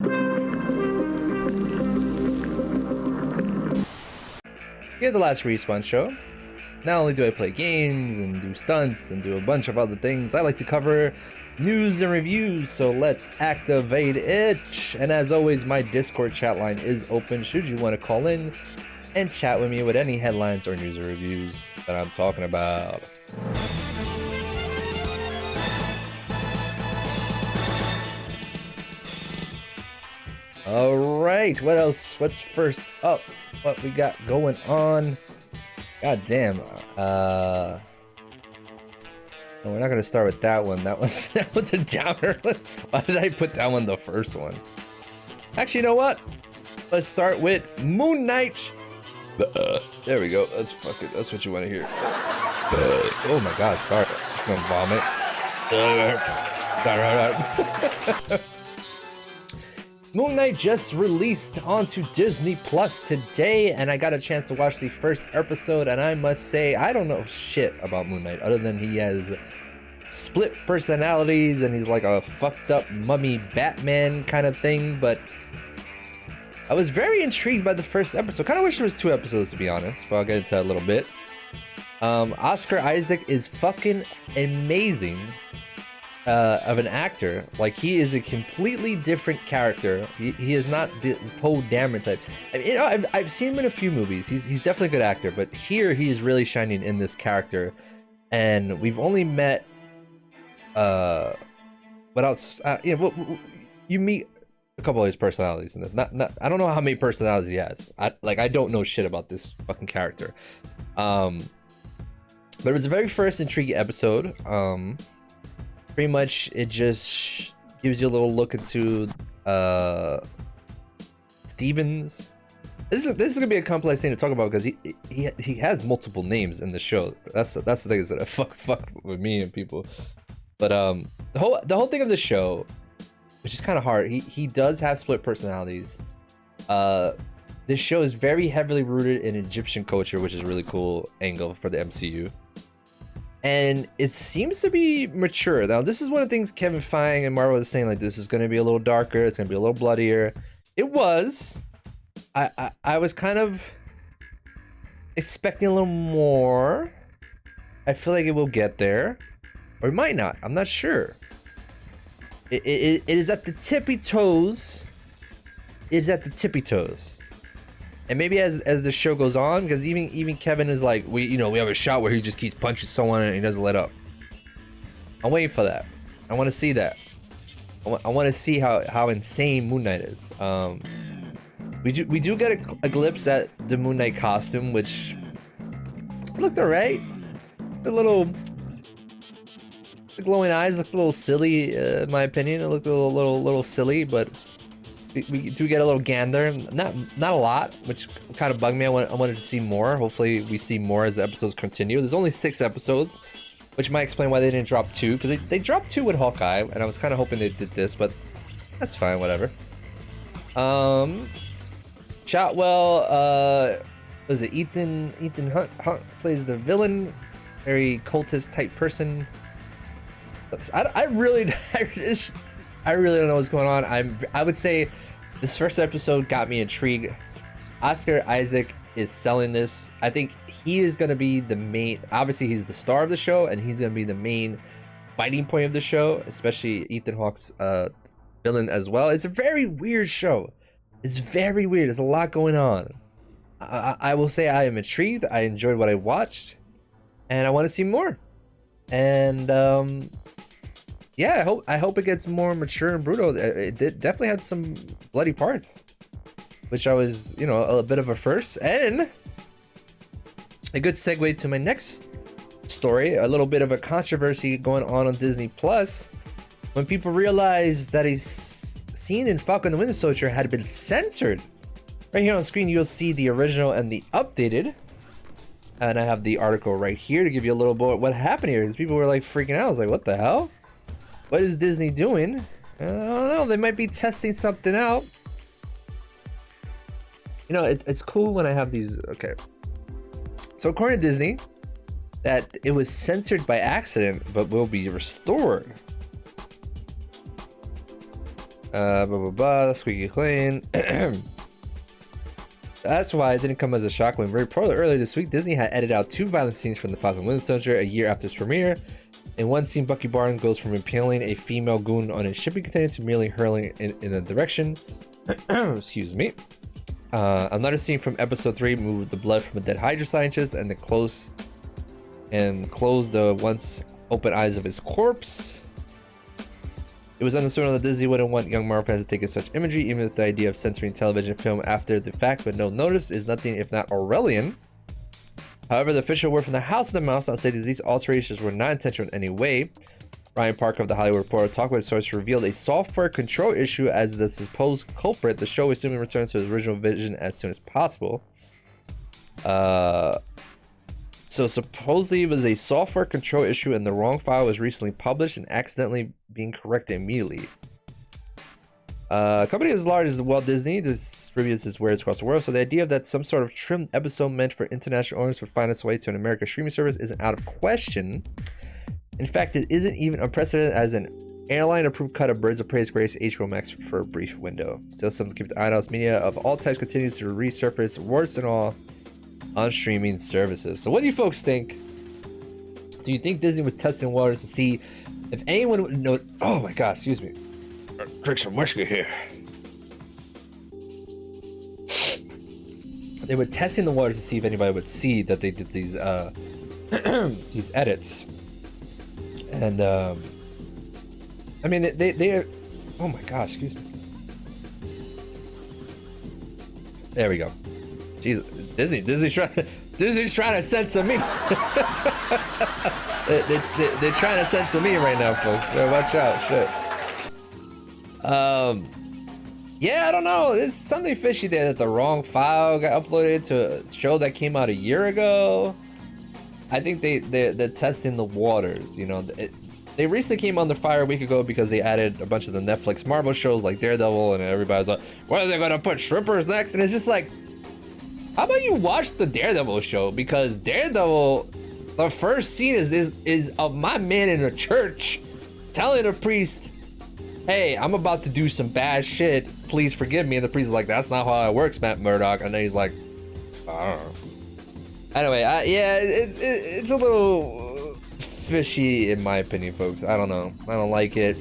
Here at the Last Respawn Show, not only do I play games and do stunts and do a bunch of other things, I like to cover news and reviews, so let's activate it. And as always, my Discord chat line is open should you want to call in and chat with me with any headlines or news or reviews that I'm talking about. Alright, what else? What's first up? What we got going on? God damn. No, we're not gonna start with that one. That was a downer. Why did I put that one the first one? Actually, you know what? Let's start with Moonknight. There we go. That's fucking. That's what you want to hear. Oh my god, sorry. It's gonna vomit. Moonknight just released onto Disney Plus today, and I got a chance to watch the first episode, and I must say, I don't know shit about Moonknight other than he has split personalities and he's like a fucked up mummy Batman kind of thing, but I was very intrigued by the first episode. Kind of wish there was 2 episodes, to be honest, but I'll get into that a little bit. Oscar Isaac is fucking amazing. Of an actor. Like, he is a completely different character. He is not the Poe Dameron type. I mean, you know, I've seen him in a few movies. He's definitely a good actor, but here he is really shining in this character. And we've only met what else? You know, you meet a couple of his personalities in this. Not I don't know how many personalities he has. I don't know shit about this fucking character. But it was the very first intriguing episode. Pretty much, it just gives you a little look into Stevens. This is gonna be a complex thing to talk about because he has multiple names in the show. That's the thing, is that fuck with me and people. But the whole thing of the show, which is kind of hard. He does have split personalities. This show is very heavily rooted in Egyptian culture, which is a really cool angle for the MCU. And it seems to be mature. Now, this is one of the things Kevin Feige and Marvel is saying, like, this is going to be a little darker. It's going to be a little bloodier. It was. I was kind of expecting a little more. I feel like it will get there. Or it might not. I'm not sure. It is at the tippy toes. It is at the tippy toes. And maybe as the show goes on, because even Kevin is like, we have a shot where he just keeps punching someone and he doesn't let up. I'm waiting for that. I want to see that. I want to see how insane Moonknight is. We do get a glimpse at the Moonknight costume, which looked alright. The glowing eyes looked a little silly, in my opinion. It looked a little silly, but we do get a little gander, not a lot, which kind of bugged me. I wanted to see more. Hopefully we see more as the episodes continue. There's only 6 episodes, which might explain why they didn't drop 2, because they dropped 2 with Hawkeye, and I was kind of hoping they did this, but that's fine, whatever. Shotwell, was it Ethan Hunt plays the villain, very cultist type person. I really don't know what's going on. I would say this first episode got me intrigued. Oscar Isaac is selling this. I think he is going to be the main. Obviously, he's the star of the show, and he's going to be the main fighting point of the show, especially Ethan Hawke's villain as well. It's a very weird show. It's very weird. There's a lot going on. I will say I am intrigued. I enjoyed what I watched, and I want to see more. And yeah, I hope it gets more mature and brutal. It definitely had some bloody parts, which I was, a bit of a first. And a good segue to my next story, a little bit of a controversy going on Disney Plus, when people realized that a scene in Falcon and the Winter Soldier had been censored. Right here on screen, you'll see the original and the updated. And I have the article right here to give you a little bit what happened here, because people were like freaking out. I was like, what the hell? What is Disney doing? I don't know. They might be testing something out. It's cool when I have these. Okay. So according to Disney, that it was censored by accident, but will be restored. Blah blah blah. Squeaky clean. That's why it didn't come as a shock when reported earlier this week Disney had edited out 2 violent scenes from the Falcon and Winter Soldier a year after its premiere. In one scene, Bucky Barnes goes from impaling a female goon on a shipping container to merely hurling in a direction. Excuse me. Another scene from episode 3 moved the blood from a dead Hydra scientist and closed the once open eyes of his corpse. It was understandable that Disney wouldn't want young Marvel fans to take in such imagery, even if the idea of censoring television film after the fact with no notice is nothing if not Orwellian. However, the official word from the House of the Mouse now stated these alterations were not intentional in any way. Ryan Parker of The Hollywood Reporter talked with source revealed a software control issue as the supposed culprit. The show assuming returns to its original vision as soon as possible. So supposedly it was a software control issue and the wrong file was recently published and accidentally being corrected immediately. A company as large as Walt Disney distributes its wares across the world, so the idea that some sort of trimmed episode meant for international owners would find its way to an American streaming service isn't out of question. In fact, it isn't even unprecedented as an airline-approved cut of Birds of Prey's greatest HBO Max for a brief window. Still something to keep the eye on as media of all types continues to resurface worse than all on streaming services. So what do you folks think? Do you think Disney was testing waters to see if anyone would know? Oh my god, excuse me. Drink some whiskey here. They were testing the waters to see if anybody would see that they did these these edits. And I mean they oh my gosh, excuse me. There we go. Jesus, Disney's trying to censor me. They're trying to censor me right now, folks. Yeah, watch out, shit. Yeah, I don't know. There's something fishy there that the wrong file got uploaded to a show that came out a year ago. I think they're testing the waters. You know, they recently came under fire a week ago because they added a bunch of the Netflix Marvel shows like Daredevil, and everybody's like, "What are they gonna put strippers next?" And it's just like, how about you watch the Daredevil show? Because Daredevil, the first scene is of my man in a church telling the priest, "Hey, I'm about to do some bad shit. Please forgive me." And the priest is like, "That's not how it works, Matt Murdock." And then he's like, "I don't know." Anyway, yeah, it's a little fishy in my opinion, folks. I don't know. I don't like it,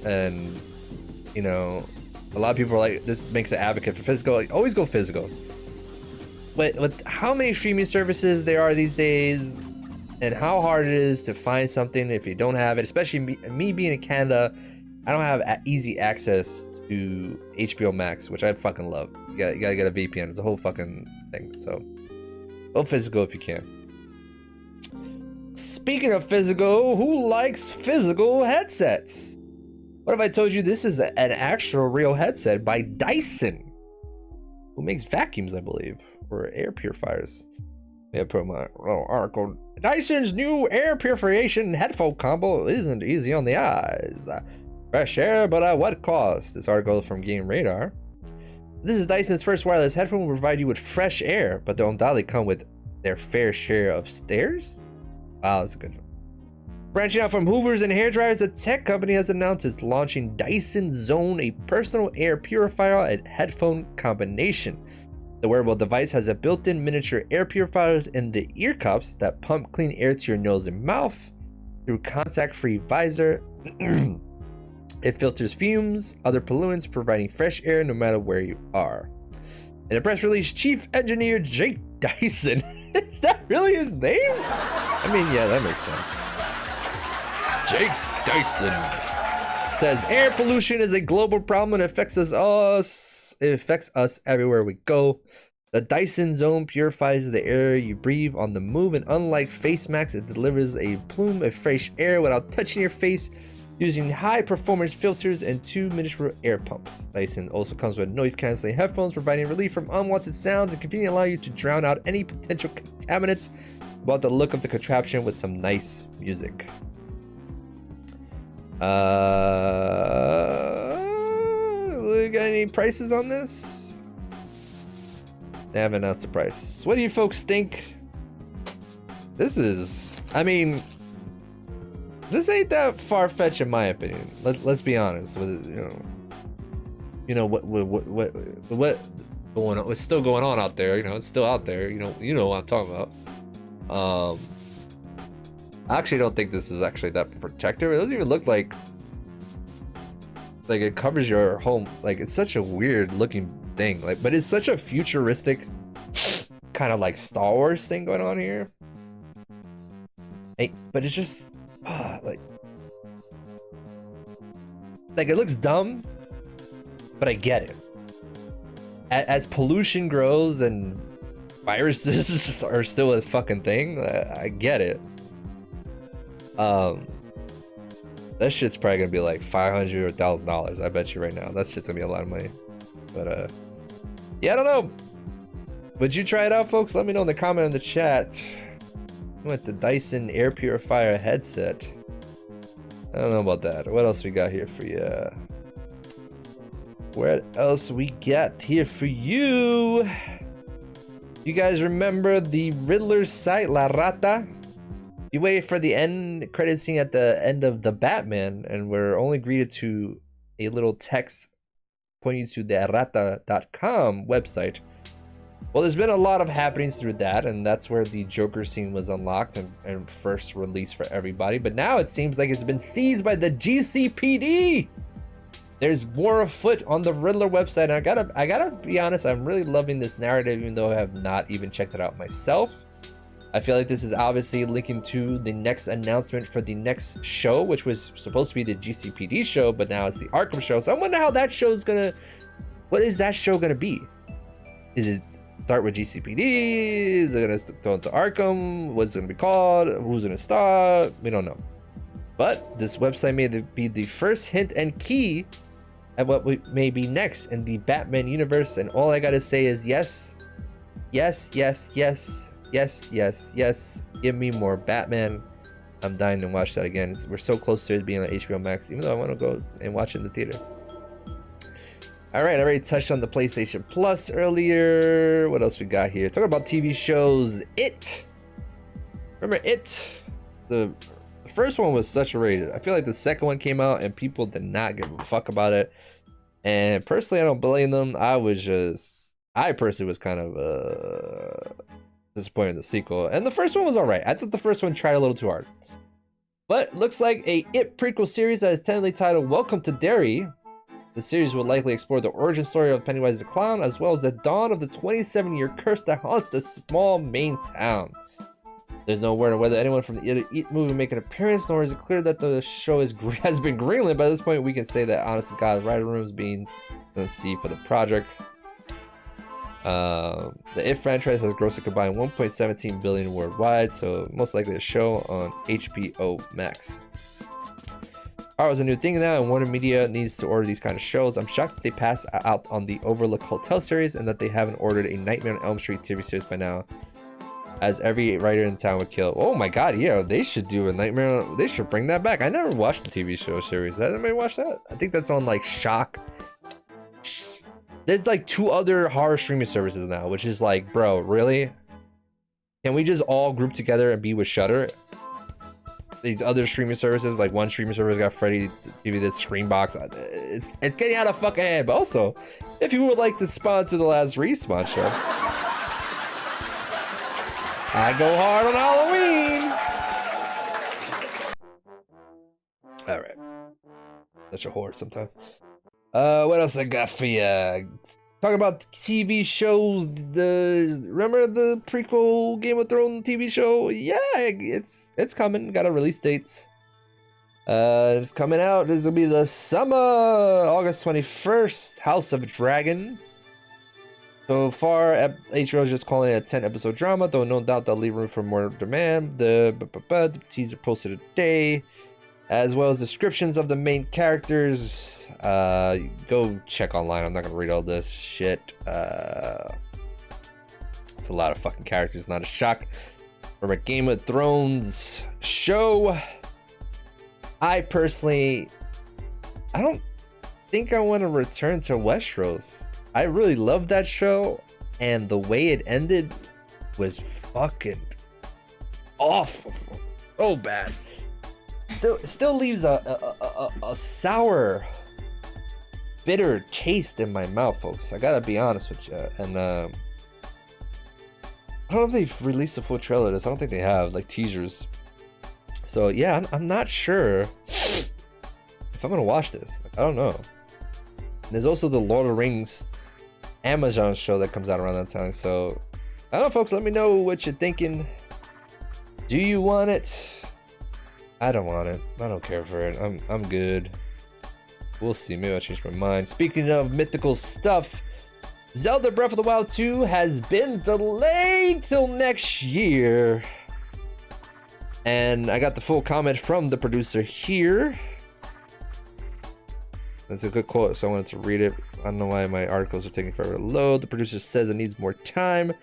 and you know, a lot of people are like, this makes an advocate for physical. Like, always go physical. But with how many streaming services there are these days, and how hard it is to find something if you don't have it, especially me being in Canada, I don't have easy access to HBO Max, which I fucking love. You gotta get a VPN. It's a whole fucking thing. So go physical if you can. Speaking of physical, who likes physical headsets? What if I told you this is an actual real headset by Dyson, who makes vacuums, I believe, or air purifiers. Yeah, put my article. Dyson's new air purification headphone combo isn't easy on the eyes. Fresh air, but at what cost? This article is from Game Radar. This is Dyson's first wireless headphone will provide you with fresh air, but they'll undoubtedly come with their fair share of stares. Wow, that's a good one. Branching out from Hoovers and hairdryers, the tech company has announced it's launching Dyson Zone, a personal air purifier and headphone combination. The wearable device has a built-in miniature air purifiers in the ear cups that pump clean air to your nose and mouth through contact-free visor. It filters fumes, other pollutants, providing fresh air no matter where you are. In a press release, Chief Engineer Jake Dyson, is that really his name? I mean, yeah, that makes sense. Jake Dyson says air pollution is a global problem and affects us everywhere we go. The Dyson Zone purifies the air you breathe on the move, and unlike face masks, it delivers a plume of fresh air without touching your face using high performance filters and 2 miniature air pumps. Dyson also comes with noise cancelling headphones, providing relief from unwanted sounds and conveniently allow you to drown out any potential contaminants while the look of the contraption with some nice music. We got any prices on this? They haven't announced the price. What do you folks think? This is, I mean, this ain't that far-fetched in my opinion. Let's be honest with it, you know. you know what going on, what's still going on out there. You know, it's still out there. You know what I'm talking about. I actually don't think this is actually that protective. It doesn't even look like it covers your home. Like, it's such a weird looking thing. Like, but it's such a futuristic kind of like Star Wars thing going on here. Hey, but it's just like it looks dumb, but I get it. As pollution grows and viruses are still a fucking thing, I get it. That shit's probably gonna be like $500 or $1,000. I bet you right now. That shit's gonna be a lot of money. But yeah, I don't know. Would you try it out, folks? Let me know in the comment in the chat. I went the Dyson air purifier headset. I don't know about that. What else we got here for you? What else we got here for you? You guys remember the Riddler Site, La Rata? You wait for the end credit scene at the end of The Batman, and we're only greeted to a little text pointing to the errata.com website. Well, there's been a lot of happenings through that, and that's where the Joker scene was unlocked and first released for everybody. But now it seems like it's been seized by the GCPD. There's more afoot on the Riddler website, and I gotta be honest, I'm really loving this narrative, even though I have not even checked it out myself. I feel like this is obviously linking to the next announcement for the next show, which was supposed to be the GCPD show, but now it's the Arkham show. So I wonder how that show's gonna, what is that show gonna be? Is it start with GCPD? Is it gonna throw into Arkham? What's it gonna be called? Who's gonna star? We don't know. But this website may be the first hint and key at what may be next in the Batman universe. And all I gotta say is yes, yes, yes, yes. Yes, yes, yes. Give me more Batman. I'm dying to watch that again. We're so close to it being on HBO Max, even though I want to go and watch it in the theater. All right, I already touched on the PlayStation Plus earlier. What else we got here? Talking about TV shows. It. Remember It? The first one was such a rated. I feel like the second one came out and people did not give a fuck about it. And personally, I don't blame them. I personally was kind of disappointed in the sequel, and the first one was all right. I thought the first one tried a little too hard, but looks like a It prequel series that is tentatively titled Welcome to Derry. The series will likely explore the origin story of Pennywise the Clown, as well as the dawn of the 27-year curse that haunts the small Maine town. There's no word on whether anyone from the It movie will make an appearance, nor is it clear that the show has been greenlit. By this point, we can say that, honest to God, writer room is being see for the project. The It franchise has grossed a combined $1.17 billion worldwide, so most likely a show on HBO Max. Art is a new thing now, and Warner Media needs to order these kind of shows. I'm shocked that they passed out on the Overlook Hotel series and that they haven't ordered a Nightmare on Elm Street TV series by now, as every writer in town would kill. Oh my god, yeah, they should do a Nightmare. They should bring that back. I never watched the TV show series. Has anybody watched that? I think that's on like Shock. There's like 2 other horror streaming services now, which is like, bro, really? Can we just all group together and be with Shudder? These other streaming services, like one streaming service got Freddy TV, the Screenbox. It's getting out of fucking hand. But also, if you would like to sponsor the last Respawn show, I go hard on Halloween. All right, such a whore sometimes. What else I got for you? Talk about TV shows. Remember the prequel Game of Thrones TV show? Yeah, it's coming. Got a release date. It's coming out. This will be the summer, August 21st. House of Dragon. So far, HBO is just calling it a 10-episode drama, though no doubt they'll leave room for more demand. The teaser posted today, as well as descriptions of the main characters. Go check online. I'm not gonna read all this shit. It's a lot of fucking characters. Not a shock from a Game of Thrones show. I personally, I don't think I want to return to Westeros. I really loved that show, and the way it ended was fucking awful. So bad. Still leaves a sour bitter taste in my mouth, folks. I gotta be honest with you. And I don't know if they've released a full trailer of this. I don't think they have, like teasers. So yeah, I'm not sure if I'm gonna watch this. Like, I don't know. And there's also the Lord of the Rings Amazon show that comes out around that time. So I don't know, folks. Let me know what you're thinking. Do you want it? I don't want it. I don't care for it. I'm good. We'll see. Maybe I'll change my mind. Speaking of mythical stuff, Zelda Breath of the Wild 2 has been delayed till next year. And I got the full comment from the producer here. That's a good quote, so I wanted to read it. I don't know why my articles are taking forever to load. The producer says it needs more time.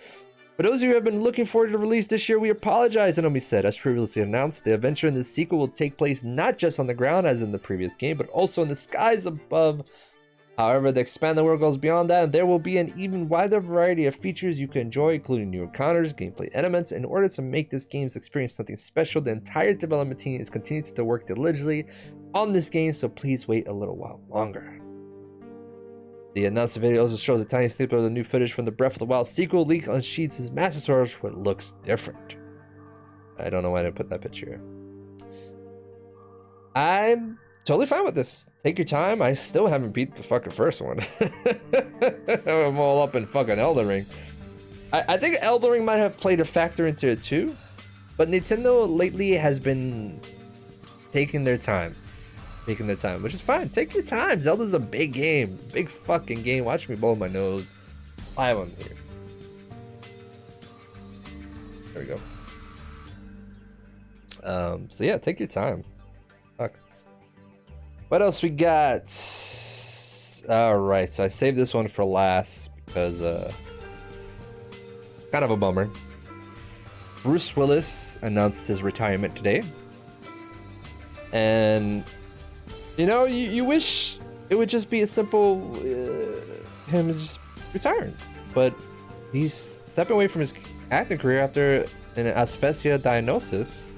For those of you who have been looking forward to the release this year, we apologize, Anomi said. As previously announced, the adventure in the sequel will take place not just on the ground as in the previous game, but also in the skies above. However, the expanded world goes beyond that, and there will be an even wider variety of features you can enjoy, including new encounters, gameplay elements. In order to make this game's experience something special, the entire development team is continuing to work diligently on this game, so please wait a little while longer. The announced video also shows a tiny snippet of the new footage from the Breath of the Wild sequel. Leak unsheathes his Master Sword, where it looks different. I don't know why I didn't put that picture here. I'm totally fine with this. Take your time. I still haven't beat the fucking first one. I'm all up in fucking Elden Ring. I think Elden Ring might have played a factor into it too, but Nintendo lately has been taking their time, which is fine. Take your time. Zelda's a big game, big fucking game. Watch me blow my nose. Live on here. There we go. So yeah, take your time. Fuck. What else we got? All right, so I saved this one for last because kind of a bummer. Bruce Willis announced his retirement today, and you know, you wish it would just be a simple him just retiring, but he's stepping away from his acting career after an asphyxia diagnosis.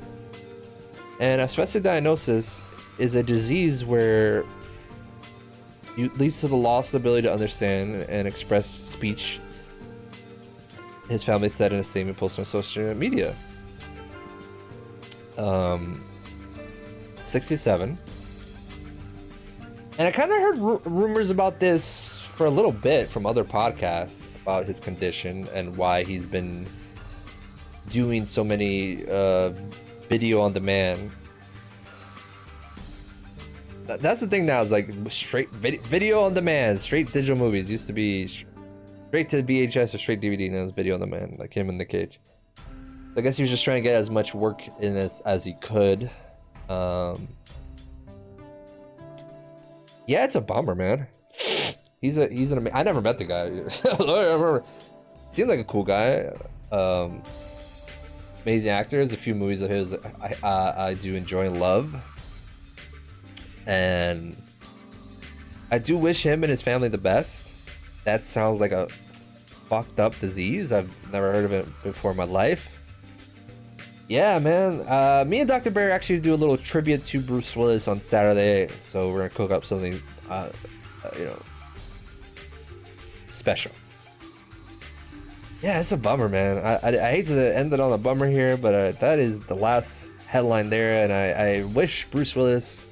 And asphyxia diagnosis is a disease where it leads to the loss of the ability to understand and express speech. His family said in a statement posted on social media. 67. And I kind of heard rumors about this for a little bit from other podcasts about his condition and why he's been doing so many video on demand. That's the thing now, is like straight video on demand, straight digital movies. Used to be straight to VHS or straight DVD, now it's video on demand, like him in the cage. I guess he was just trying to get as much work in this as he could. Yeah, it's a bummer, man. He's an I never met the guy. Seemed like a cool guy. Amazing actor. There's a few movies of his I do enjoy and love. And I do wish him and his family the best. That sounds like a fucked up disease. I've never heard of it before in my life. Yeah, man. Me and Dr. Bear actually do a little tribute to Bruce Willis on Saturday, so we're gonna cook up something, you know, special. Yeah, it's a bummer, man. I hate to end it on a bummer here, but that is the last headline there, and I wish Bruce Willis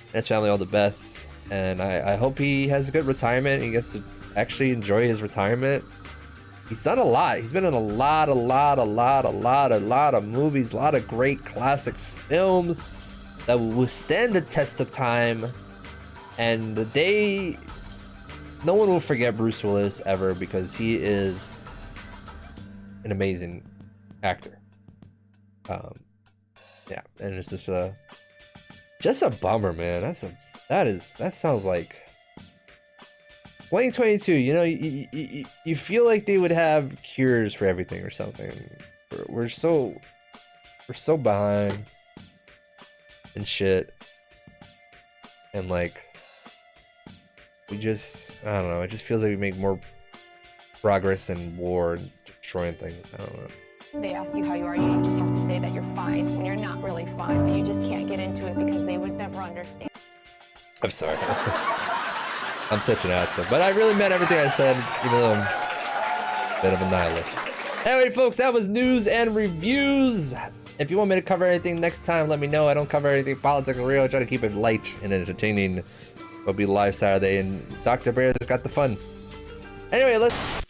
and his family all the best, and I hope he has a good retirement. He gets to actually enjoy his retirement. He's done a lot. He's been in a lot of movies, a lot of great classic films that will withstand the test of time. And the day, no one will forget Bruce Willis ever, because he is an amazing actor. Yeah, and it's just a bummer, man. That sounds like 2022, you know, you feel like they would have cures for everything or something. We're so behind and shit, and like I don't know, it just feels like we make more progress in war and destroying things. I don't know. They ask you how you are, you just have to say that you're fine when you're not really fine, but you just can't get into it because they would never understand. I'm sorry. I'm such an asshole. But I really meant everything I said, even though I'm a bit of a nihilist. Anyway, folks, that was news and reviews. If you want me to cover anything next time, let me know. I don't cover anything politics or real. I try to keep it light and entertaining. It'll be live Saturday, and Dr. Bear's got the fun. Anyway, let's...